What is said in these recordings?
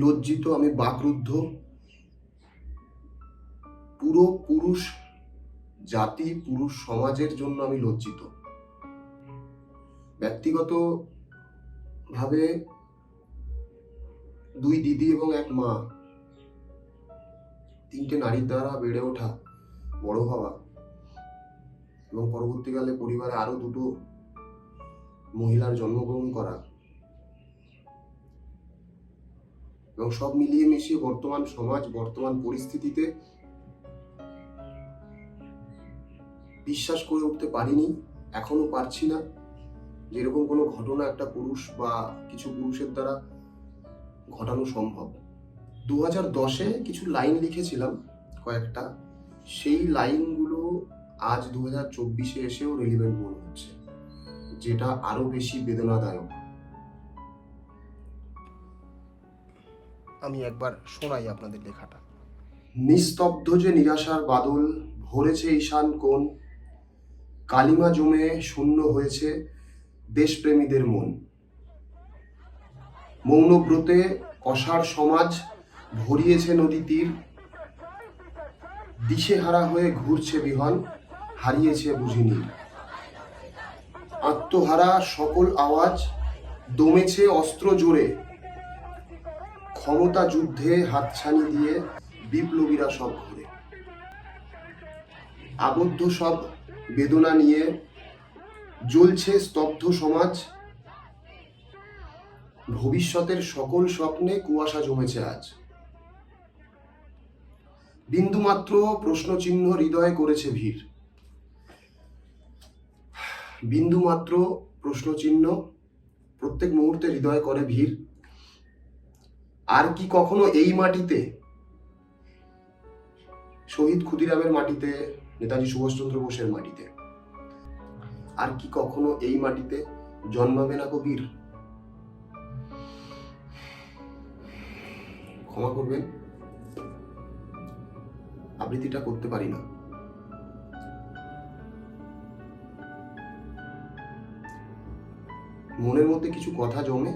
লজ্জিত, আমি বাকরুদ্ধ। পুরো পুরুষ জাতি, পুরুষ সমাজের জন্য আমি লজ্জিত। ব্যক্তিগত ভাবে দুই দিদি এবং এক মা, তিনটে নারীর দ্বারা বেড়ে ওঠা, বড় হওয়া এবং পরবর্তীকালে পরিবারে আরো দুটো মহিলার জন্মগ্রহণ করা এবং সব মিলিয়ে মিশিয়ে বর্তমান সমাজ, বর্তমান পরিস্থিতিতে বিশ্বাস করে উঠতে পারিনি, এখনো পারছি না যে এরকম কোনো ঘটনা একটা পুরুষ বা কিছু পুরুষের দ্বারা ঘটানো সম্ভব। 2010-এ কিছু লাইন লিখেছিলাম কয়েকটা, সেই লাইনগুলো আজ 2024-এ এসেও রেলিভেন্ট মনে হচ্ছে, যেটা আরো বেশি বেদনাদায়ক। আমি একবার শোনাই আপনাদের লেখাটা। নিস্তব্ধ যে নিরাশার বাদল, ভরেছে ঈশান কোণ, কালিমা জমে শূন্য হয়েছে দেশপ্রেমীদের মন। মৌনব্রতে অসাড় সমাজ ভরিয়েছে নদী তীর, দিশেহারা হয়ে ঘুরছে বিহন, হারিয়েছে বুঝিনি। আত্মহারা সকল আওয়াজ দমেছে অস্ত্র জোরে, ক্ষমতা যুদ্ধে হাতছানি দিয়ে বিপ্লবীরা সব ঘুরে। আবদ্ধ সব বেদনা নিয়ে জ্বলছে স্তব্ধ সমাজ, ভবিষ্যতের সকল স্বপ্নে কুয়াশা জমেছে আজ। বিন্দুমাত্র প্রশ্নচিহ্ন হৃদয়ে করেছে ভিড়, বিন্দুমাত্র প্রশ্নচিহ্ন প্রত্যেক মুহূর্তে হৃদয়ে করে ভিড়। আর কি কখনো এই মাটিতে, শহীদ ক্ষুদিরামের মাটিতে, নেতাজি সুভাষচন্দ্র বোসের মাটিতে, আর কি কখনো এই মাটিতে জন্মাবে না কবির? ক্ষমা করবেন, আবৃত্তিটা করতে পারি না। মনের মধ্যে কিছু কথা জমে,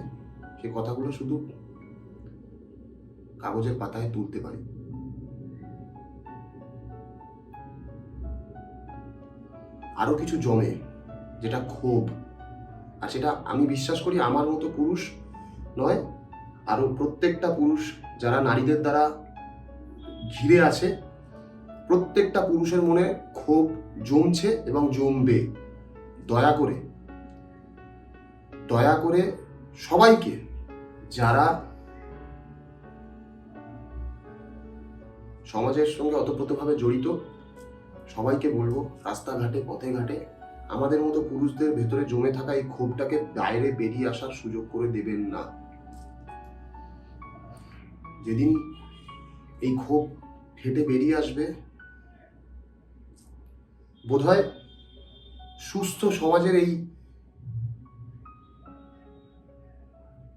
সে কথাগুলো শুধু কাগজের পাতায় তুলতে পারি। আরো কিছু জমে, যেটা ক্ষোভ, আর সেটা আমি বিশ্বাস করি আমার মতো পুরুষ নয়, আরো প্রত্যেকটা পুরুষ যারা নারীদের দ্বারা ঘিরে আছে, প্রত্যেকটা পুরুষের মনে ক্ষোভ জমছে এবং জমবে। দয়া করে সবাইকে, যারা সমাজের সঙ্গে ওতপ্রোতভাবে জড়িত, সবাইকে বলবো, রাস্তাঘাটে পথে ঘাটে আমাদের মতো পুরুষদের ভেতরে জমে থাকা এই ক্ষোভটাকে বাইরে বেরিয়ে আসার সুযোগ করে দেবেন না। যেদিন এই ক্ষোভ হেঁটে বেরিয়ে আসবে, বোধহয় সুস্থ সমাজের, এই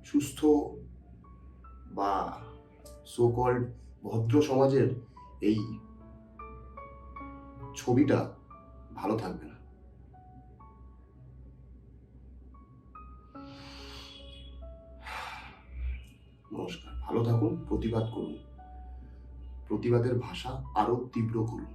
সুস্থ বা সো কল্ড ভদ্র সমাজের এই ছবিটা ভালো থাকবে না। নমস্কার, ভালো থাকুন, প্রতিবাদ করুন, প্রতিবাদের ভাষা আরো তীব্র করুন।